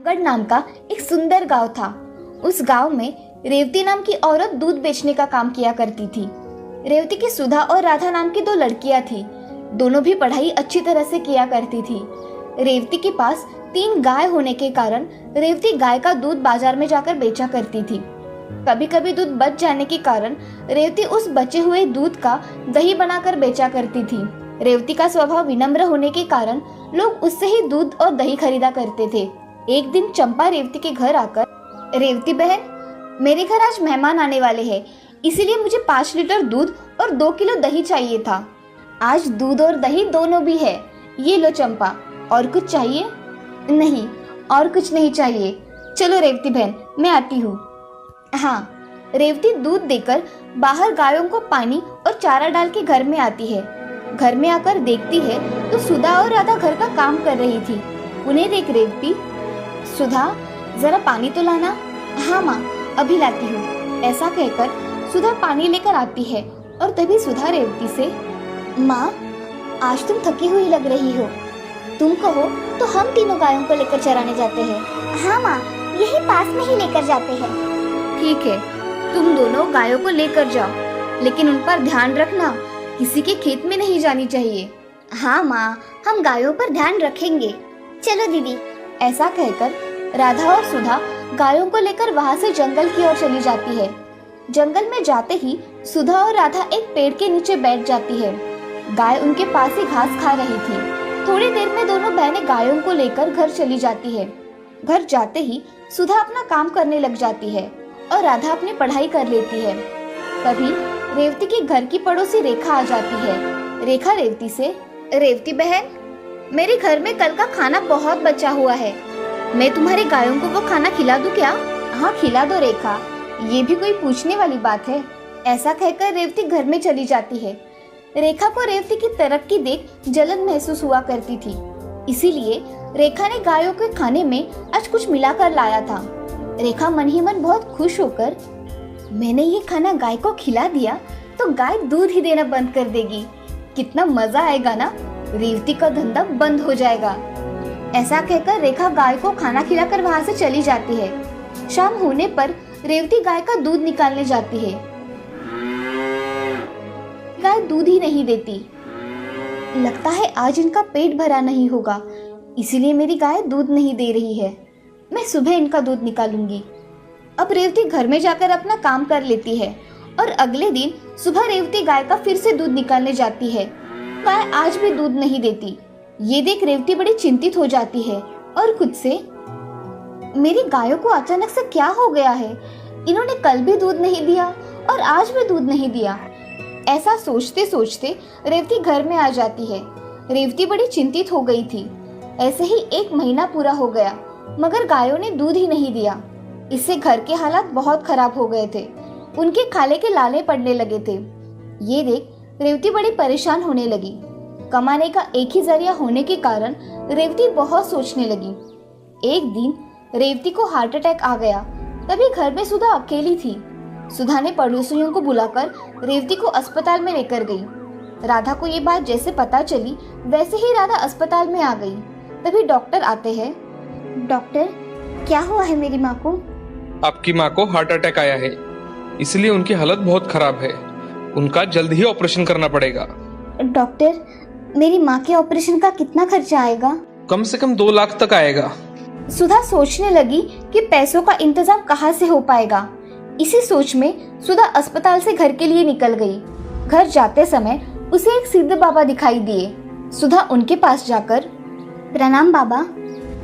गढ़ नाम का एक सुंदर गांव था। उस गांव में रेवती नाम की औरत दूध बेचने का काम किया करती थी। रेवती की सुधा और राधा नाम की 2 लड़कियां थी। दोनों भी पढ़ाई अच्छी तरह से किया करती थी। रेवती के पास 3 गाय होने के कारण रेवती गाय का दूध बाजार में जाकर बेचा करती थी। कभी कभी दूध बच जाने के कारण रेवती उस बचे हुए दूध का दही बनाकर बेचा करती थी। रेवती का स्वभाव विनम्र होने के कारण लोग उससे ही दूध और दही खरीदा करते थे। एक दिन चंपा रेवती के घर आकर, रेवती बहन, मेरे घर आज मेहमान आने वाले हैं, इसीलिए मुझे 5 लीटर दूध और 2 किलो दही चाहिए था। आज दूध और दही दोनों भी है, ये लो चंपा। और कुछ चाहिए? नहीं, और कुछ नहीं चाहिए। चलो रेवती बहन, मैं आती हूँ। हाँ, रेवती दूध देकर बाहर गायों को पानी और चारा डाल के घर में आती है। घर में आकर देखती है तो सुधा और राधा घर का काम कर रही थी। उन्हें देख रेवती, सुधा जरा पानी तो लाना। हाँ माँ, अभी लाती हूँ, ऐसा कहकर सुधा पानी लेकर आती है। और तभी सुधा रेवती से, माँ आज तुम थकी हुई लग रही हो, तुम कहो तो हम तीनों गायों को लेकर चराने जाते हैं। हाँ माँ, यही पास में ही लेकर जाते हैं। ठीक है, तुम दोनों गायों को लेकर जाओ, लेकिन उन पर ध्यान रखना, किसी के खेत में नहीं जानी चाहिए। हाँ माँ, हम गायों पर ध्यान रखेंगे। चलो दीदी। ऐसा कहकर राधा और सुधा गायों को लेकर वहाँ से जंगल की ओर चली जाती है। जंगल में जाते ही सुधा और राधा एक पेड़ के नीचे बैठ जाती है। गाय उनके पास ही घास खा रही थी। थोड़ी देर में दोनों बहनें गायों को लेकर घर चली जाती है। घर जाते ही सुधा अपना काम करने लग जाती है और राधा अपनी पढ़ाई कर लेती है। तभी रेवती के घर की पड़ोसी रेखा आ जाती है। रेखा रेवती से, रेवती बहन, मेरे घर में कल का खाना बहुत बचा हुआ है, मैं तुम्हारे गायों को वो खाना खिला दूं क्या? हाँ खिला दो रेखा, ये भी कोई पूछने वाली बात है। ऐसा कहकर रेवती घर में चली जाती है। रेखा को रेवती की तरक्की देख जलन महसूस हुआ करती थी, इसीलिए रेखा ने गायों के खाने में आज कुछ मिलाकर लाया था। रेखा मन ही मन बहुत खुश होकर, मैंने ये खाना गाय को खिला दिया तो गाय दूध ही देना बंद कर देगी, कितना मजा आएगा ना, रेवती का धंधा बंद हो जाएगा। ऐसा कहकर रेखा गाय को खाना खिलाकर वहाँ से चली जाती है। शाम होने पर रेवती गाय का दूध निकालने जाती है। गाय दूध ही नहीं देती। लगता है आज इनका पेट भरा नहीं होगा, इसीलिए मेरी गाय दूध नहीं दे रही है। मैं सुबह इनका दूध निकालूंगी। अब रेवती घर में जाकर अपना काम कर लेती है और अगले दिन सुबह रेवती गाय का फिर से दूध निकालने जाती है। गाय आज भी दूध नहीं देती। ये देख रेवती बड़ी चिंतित हो जाती है और खुद से, मेरी गायों को अचानक से क्या हो गया है, इन्होंने कल भी दूध नहीं दिया और आज भी दूध नहीं दिया। ऐसा सोचते सोचते रेवती घर में आ जाती है। रेवती बड़ी चिंतित हो गई थी। ऐसे ही 1 महीना पूरा हो गया, मगर गायों ने दूध ही नहीं दिया। इससे घर के हालात बहुत खराब हो गए थे। उनके खाले के लाले पड़ने लगे थे। ये देख रेवती बड़ी परेशान होने लगी। कमाने का एक ही जरिया होने के कारण रेवती बहुत सोचने लगी। एक दिन रेवती को हार्ट अटैक आ गया। तभी घर में सुधा अकेली थी। सुधा ने पड़ोसियों को बुलाकर रेवती को अस्पताल में लेकर गई। राधा को ये बात जैसे पता चली वैसे ही राधा अस्पताल में आ गई। तभी डॉक्टर आते हैं। डॉक्टर, क्या हुआ है मेरी माँ को? आपकी माँ को हार्ट अटैक आया है, इसलिए उनकी हालत बहुत खराब है। उनका जल्द ही ऑपरेशन करना पड़ेगा। डॉक्टर, मेरी माँ के ऑपरेशन का कितना खर्चा आएगा? कम से कम 2 लाख तक आएगा। सुधा सोचने लगी कि पैसों का इंतजाम कहाँ से हो पाएगा। इसी सोच में सुधा अस्पताल से घर के लिए निकल गई। घर जाते समय उसे एक सिद्ध बाबा दिखाई दिए। सुधा उनके पास जाकर, प्रणाम बाबा।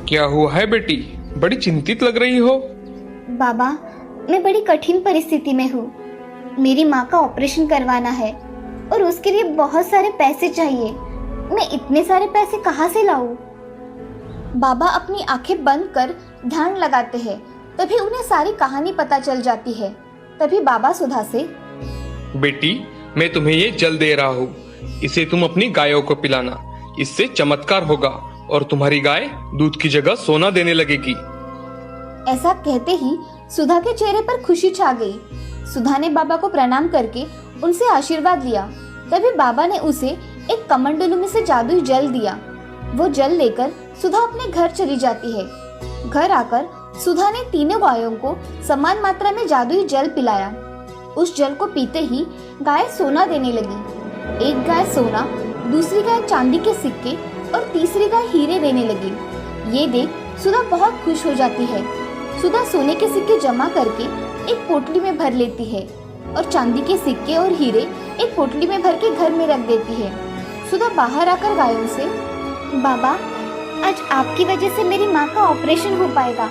क्या हुआ है बेटी, बड़ी चिंतित लग रही हो? बाबा, मैं बड़ी कठिन परिस्थिति में हूँ। मेरी माँ का ऑपरेशन करवाना है और उसके लिए बहुत सारे पैसे चाहिए। मैं इतने सारे पैसे कहाँ से लाऊं? बाबा अपनी आंखें बंद कर ध्यान लगाते हैं। तभी उन्हें सारी कहानी पता चल जाती है। तभी बाबा सुधा से, बेटी, मैं तुम्हें ये जल दे रहा हूँ, इसे तुम अपनी गायों को पिलाना। इससे चमत्कार होगा और तुम्हारी गाय दूध की जगह सोना देने लगेगी। ऐसा कहते ही सुधा के चेहरे पर खुशी छा गई। सुधा ने बाबा को प्रणाम करके उनसे आशीर्वाद लिया। तभी बाबा ने उसे एक कमंडलू में से जादुई जल दिया। वो जल लेकर सुधा अपने घर चली जाती है। घर आकर सुधा ने तीनों गायों को समान मात्रा में जादुई जल पिलाया। उस जल को पीते ही गाय सोना देने लगी। एक गाय सोना, दूसरी गाय चांदी के सिक्के और तीसरी गाय हीरे देने लगी। ये देख सुधा बहुत खुश हो जाती है। सुधा सोने के सिक्के जमा करके एक पोटली में भर लेती है और चांदी के सिक्के और हीरे एक पोटली में भर के घर में रख देती है। सुधा बाहर आकर गायों से, बाबा, आज आपकी वजह से मेरी माँ का ऑपरेशन हो पाएगा।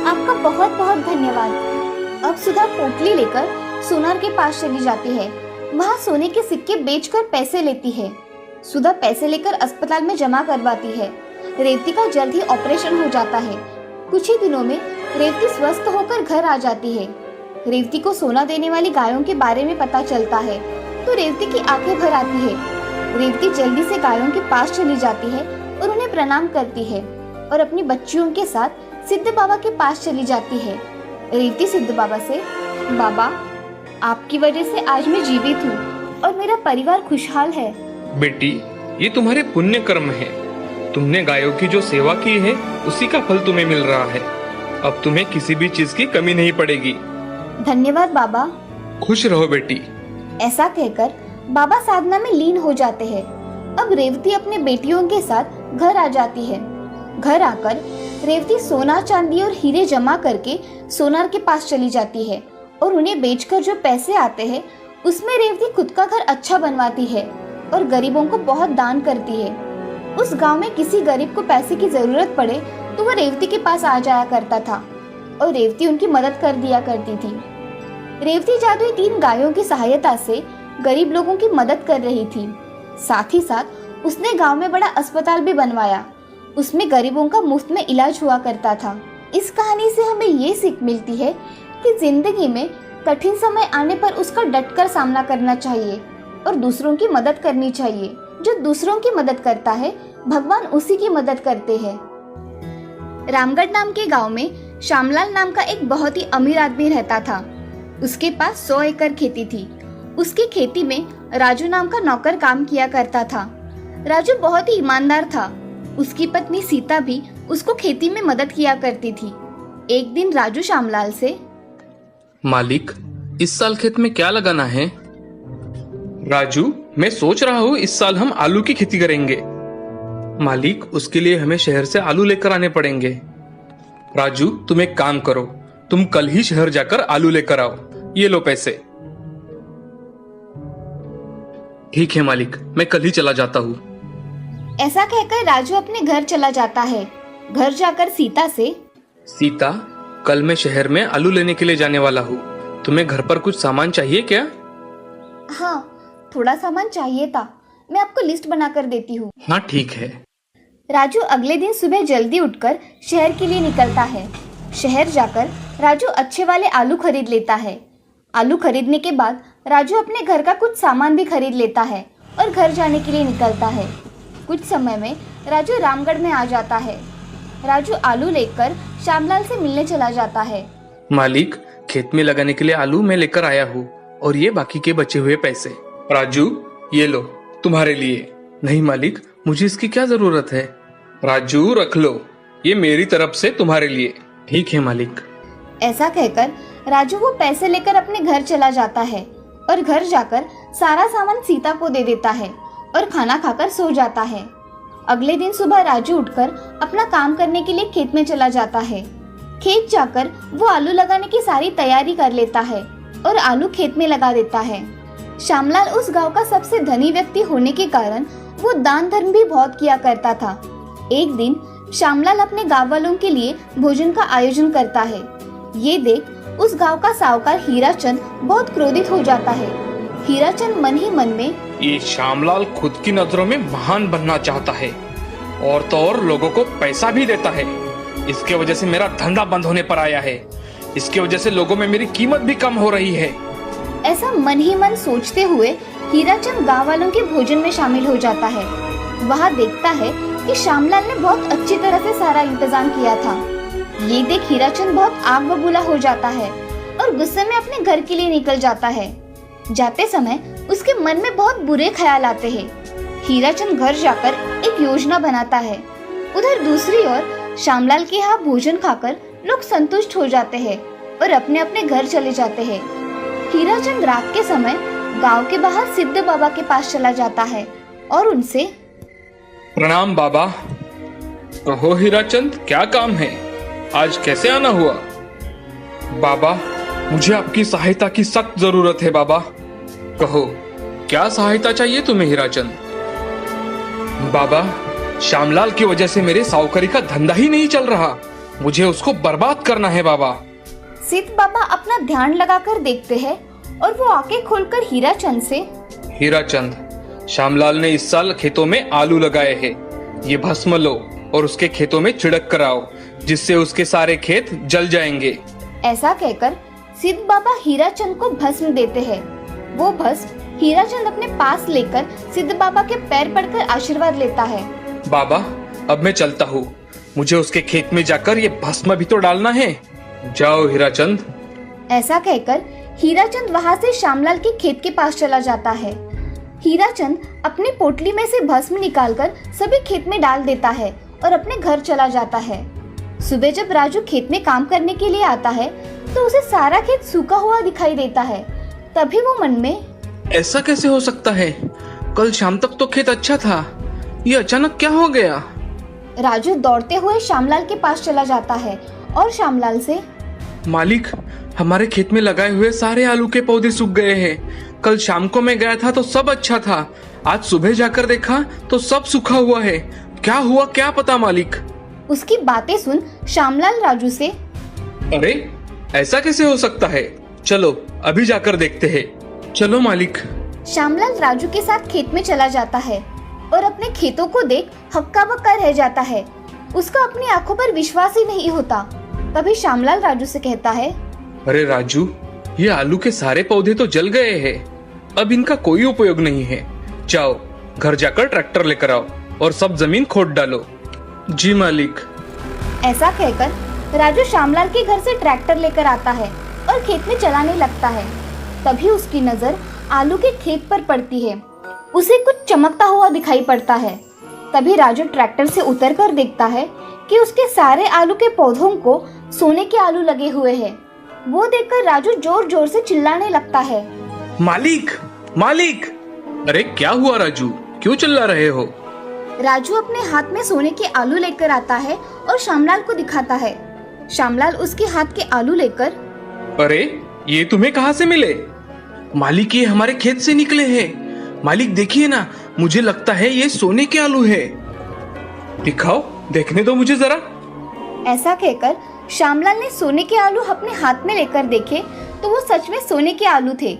आपका बहुत बहुत धन्यवाद। अब सुधा पोटली लेकर सोनार के पास चली जाती है। वहाँ सोने के सिक्के बेचकर पैसे लेती है। सुधा पैसे लेकर अस्पताल में जमा करवाती है। रेवती का जल्द ही ऑपरेशन हो जाता है। कुछ ही दिनों में रेवती स्वस्थ होकर घर आ जाती है। रेवती को सोना देने वाली गायों के बारे में पता चलता है तो रेवती की आंखें भर आती है। रेवती जल्दी से गायों के पास चली जाती है और उन्हें प्रणाम करती है और अपनी बच्चियों के साथ सिद्ध बाबा के पास चली जाती है। रेवती सिद्ध बाबा से, बाबा, आपकी वजह से आज मैं जीवित हूँ और मेरा परिवार खुशहाल है। बेटी, ये तुम्हारे पुण्य कर्म है। तुमने गायों की जो सेवा की है उसी का फल तुम्हें मिल रहा है। अब तुम्हें किसी भी चीज की कमी नहीं पड़ेगी। धन्यवाद बाबा। खुश रहो बेटी। ऐसा कहकर बाबा साधना में लीन हो जाते हैं। अब रेवती अपने बेटियों के साथ घर आ जाती है। घर आकर रेवती सोना, चांदी और हीरे जमा करके सोनार के पास चली जाती है और उन्हें बेचकर जो पैसे आते हैं उसमें रेवती खुद का घर अच्छा बनवाती है और गरीबों को बहुत दान करती है। उस गांव में किसी गरीब को पैसे की जरूरत पड़े तो वह रेवती के पास आ जाया करता था और रेवती उनकी मदद कर दिया करती थी। रेवती जादुई 3 गायों की सहायता से गरीब लोगों की मदद कर रही थी। साथ ही साथ उसने गांव में बड़ा अस्पताल भी बनवाया। उसमें गरीबों का मुफ्त में इलाज हुआ करता था। इस कहानी से हमें ये सीख मिलती है कि जिंदगी में कठिन समय आने पर उसका डटकर सामना करना चाहिए और दूसरों की मदद करनी चाहिए। जो दूसरों की मदद करता है, भगवान उसी की मदद करते हैं। रामगढ़ नाम के गांव में श्यामलाल नाम का एक बहुत ही अमीर आदमी रहता था। उसके पास 100 एकड़ खेती थी। उसकी खेती में राजू नाम का नौकर काम किया करता था। राजू बहुत ही ईमानदार था। उसकी पत्नी सीता भी उसको खेती में मदद किया करती थी। एक दिन राजू श्यामलाल से, मालिक, इस साल खेत में क्या लगाना है? राजू, मैं सोच रहा हूँ इस साल हम आलू की खेती करेंगे। मालिक, उसके लिए हमें शहर से आलू लेकर आने पड़ेंगे। राजू, तुम एक काम करो, तुम कल ही शहर जाकर आलू लेकर आओ। ये लो पैसे। ठीक है मालिक, मैं कल ही चला जाता हूँ। ऐसा कहकर राजू अपने घर चला जाता है। घर जाकर सीता से, सीता, कल मैं शहर में आलू लेने के लिए जाने वाला हूँ। तुम्हें घर पर कुछ सामान चाहिए क्या? हाँ, थोड़ा सामान चाहिए था। मैं आपको लिस्ट बनाकर देती हूँ। हाँ, ठीक है। राजू अगले दिन सुबह जल्दी उठकर शहर के लिए निकलता है। शहर जाकर राजू अच्छे वाले आलू खरीद लेता है। आलू खरीदने के बाद राजू अपने घर का कुछ सामान भी खरीद लेता है और घर जाने के लिए निकलता है। कुछ समय में राजू रामगढ़ में आ जाता है। राजू आलू लेकर श्यामलाल से मिलने चला जाता है। मालिक, खेत में लगाने के लिए आलू मैं लेकर आया हूँ और ये बाकी के बचे हुए पैसे। राजू, ये लो, तुम्हारे लिए। नहीं मालिक, मुझे इसकी क्या जरूरत है? राजू, रख लो, ये मेरी तरफ से तुम्हारे लिए। ठीक है मालिक। ऐसा कहकर राजू वो पैसे लेकर अपने घर चला जाता है और घर जाकर सारा सामान सीता को दे देता है और खाना खाकर सो जाता है। अगले दिन सुबह राजू उठकर अपना काम करने के लिए खेत में चला जाता है। खेत जाकर वो आलू लगाने की सारी तैयारी कर लेता है और आलू खेत में लगा देता है। श्यामलाल उस गांव का सबसे धनी व्यक्ति होने के कारण वो दान धर्म भी बहुत किया करता था। एक दिन श्यामलाल अपने गांव वालों के लिए भोजन का आयोजन करता है। ये देख उस गांव का साहूकार हीराचंद बहुत क्रोधित हो जाता है। हीराचंद मन ही मन में, ये श्यामलाल खुद की नजरों में महान बनना चाहता है और तो और लोगों को पैसा भी देता है। इसके वजह से मेरा धंधा बंद होने पर आया है। इसके वजह से लोगों में मेरी कीमत भी कम हो रही है। ऐसा मन ही मन सोचते हुए हीराचंद गांव वालों के भोजन में शामिल हो जाता है। वहाँ देखता है कि श्यामलाल ने बहुत अच्छी तरह से सारा इंतजाम किया था। ये देख हीराचंद बहुत आग बबूला हो जाता है और गुस्से में अपने घर के लिए निकल जाता है। जाते समय उसके मन में बहुत बुरे ख्याल आते हैं। हीराचंद घर जाकर एक योजना बनाता है। उधर दूसरी ओर श्यामलाल के यहाँ भोजन खाकर लोग संतुष्ट हो जाते हैं और अपने अपने घर चले जाते हैं। हीराचंद रात के समय गांव के बाहर सिद्ध बाबा के पास चला जाता है और उनसे, प्रणाम बाबा। कहो हीराचंद, क्या काम है? आज कैसे आना हुआ? बाबा, मुझे आपकी सहायता की सख्त जरूरत है बाबा। कहो, क्या सहायता चाहिए तुम्हें हीराचंद? बाबा, श्यामलाल की वजह से मेरे साहूकारी का धंधा ही नहीं चल रहा। मुझे उसको बर्बाद करना है बाबा। सिद्ध बाबा अपना ध्यान लगाकर देखते हैं और वो आंखें खोलकर हीराचंद से, हीराचंद, श्यामलाल ने इस साल खेतों में आलू लगाए हैं। ये भस्म लो और उसके खेतों में छिड़क कर आओ, जिससे उसके सारे खेत जल जाएंगे। ऐसा कहकर सिद्ध बाबा हीराचंद को भस्म देते हैं। वो भस्म हीराचंद अपने पास लेकर सिद्ध बाबा के पैर पड़कर आशीर्वाद लेता है। बाबा, अब मैं चलता हूँ। मुझे उसके खेत में जाकर ये भस्म भी तो डालना है। जाओ हीराचंद। ऐसा कहकर हीराचंद वहाँ से श्यामलाल के खेत के पास चला जाता है। हीराचंद अपनी पोटली में से भस्म निकालकर सभी खेत में डाल देता है और अपने घर चला जाता है। सुबह जब राजू खेत में काम करने के लिए आता है तो उसे सारा खेत सूखा हुआ दिखाई देता है। तभी वो मन में, ऐसा कैसे हो सकता है? कल शाम तक तो खेत अच्छा था, ये अचानक क्या हो गया? राजू दौड़ते हुए श्यामलाल के पास चला जाता है और श्यामलाल से, मालिक, हमारे खेत में लगाए हुए सारे आलू के पौधे सूख गए हैं। कल शाम को मैं गया था तो सब अच्छा था। आज सुबह जाकर देखा तो सब सूखा हुआ है। क्या हुआ क्या पता मालिक। उसकी बातें सुन श्यामलाल राजू से, अरे, ऐसा कैसे हो सकता है? चलो अभी जाकर देखते हैं। चलो मालिक। श्यामलाल राजू के साथ खेत में चला जाता है और अपने खेतों को देख हक्का बक्का रह जाता है। उसका अपनी आंखों पर विश्वास ही नहीं होता। तभी श्यामलाल राजू से कहता है, अरे राजू, ये आलू के सारे पौधे तो जल गए हैं। अब इनका कोई उपयोग नहीं है। जाओ घर जाकर ट्रैक्टर लेकर आओ और सब जमीन खोद डालो। जी मालिक। ऐसा कहकर राजू श्यामलाल के घर से ट्रैक्टर लेकर आता है और खेत में चलाने लगता है। तभी उसकी नजर आलू के खेत पर पड़ती है। उसे कुछ चमकता हुआ दिखाई पड़ता है। तभी राजू ट्रैक्टर से उतरकर देखता है कि उसके सारे आलू के पौधों को सोने के आलू लगे हुए हैं। वो देखकर राजू जोर जोर से चिल्लाने लगता है, मालिक, मालिक। अरे क्या हुआ राजू, क्यों चिल्ला रहे हो? राजू अपने हाथ में सोने के आलू लेकर आता है और श्यामलाल को दिखाता है। श्यामलाल उसके हाथ के आलू लेकर, अरे, ये तुम्हें कहाँ से मिले? मालिक, ये हमारे खेत से निकले हैं। मालिक देखिए ना, मुझे लगता है ये सोने के आलू है। दिखाओ, देखने दो मुझे जरा। ऐसा कहकर श्यामलाल ने सोने के आलू अपने हाथ में लेकर देखे तो वो सच में सोने के आलू थे।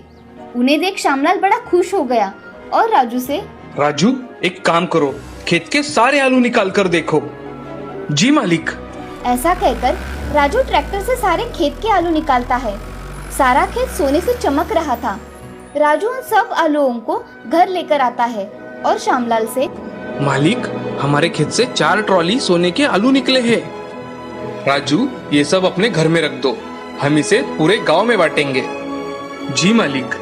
उन्हें देख श्यामलाल बड़ा खुश हो गया और राजू से, राजू, एक काम करो, खेत के सारे आलू निकाल कर देखो। जी मालिक। ऐसा कहकर राजू ट्रैक्टर से सारे खेत के आलू निकालता है। सारा खेत सोने से चमक रहा था। राजू उन सब आलूओं को घर लेकर आता है और श्यामलाल से, मालिक, हमारे खेत से 4 ट्रॉली सोने के आलू निकले हैं। राजू, ये सब अपने घर में रख दो। हम इसे पूरे गांव में बांटेंगे। जी मालिक।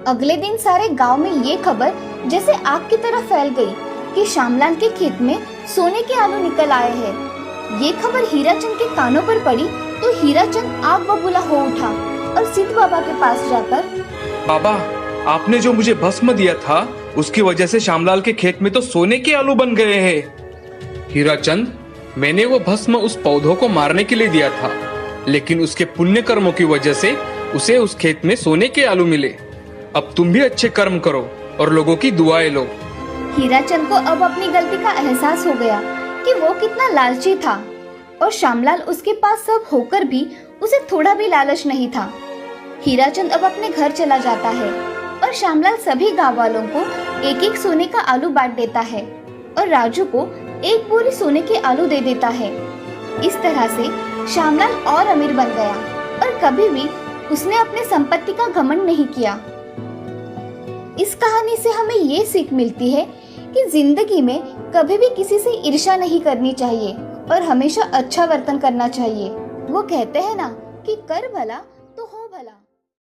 अगले दिन सारे गांव में ये खबर जैसे आग की तरह फैल गई कि श्यामलाल के खेत में सोने के आलू निकल आए हैं। ये खबर हीराचंद के कानों पर पड़ी तो हीराचंद आग बबूला हो उठा और सिद्ध बाबा के पास जाकर, बाबा, आपने जो मुझे भस्म दिया था उसकी वजह से श्यामलाल के खेत में तो सोने के आलू बन गए हैं। हीराचंद, मैंने वो भस्म उस पौधों को मारने के लिए दिया था, लेकिन उसके पुण्य कर्मों की वजह से उसे उस खेत में सोने के आलू मिले। अब तुम भी अच्छे कर्म करो और लोगों की दुआएं लो। हीराचंद को अब अपनी गलती का एहसास हो गया कि वो कितना लालची था और श्यामलाल उसके पास सब होकर भी उसे थोड़ा भी लालच नहीं था। हीराचंद अब अपने घर चला जाता है और श्यामलाल सभी गांव वालों को एक एक सोने का आलू बांट देता है और राजू को एक बोरी सोने के आलू दे देता है। इस तरह से श्यामलाल और अमीर बन गया और कभी भी उसने अपने संपत्ति का घमंड नहीं किया। इस कहानी से हमें ये सीख मिलती है कि जिंदगी में कभी भी किसी से ईर्ष्या नहीं करनी चाहिए और हमेशा अच्छा वर्तन करना चाहिए। वो कहते हैं ना कि कर भला तो हो भला।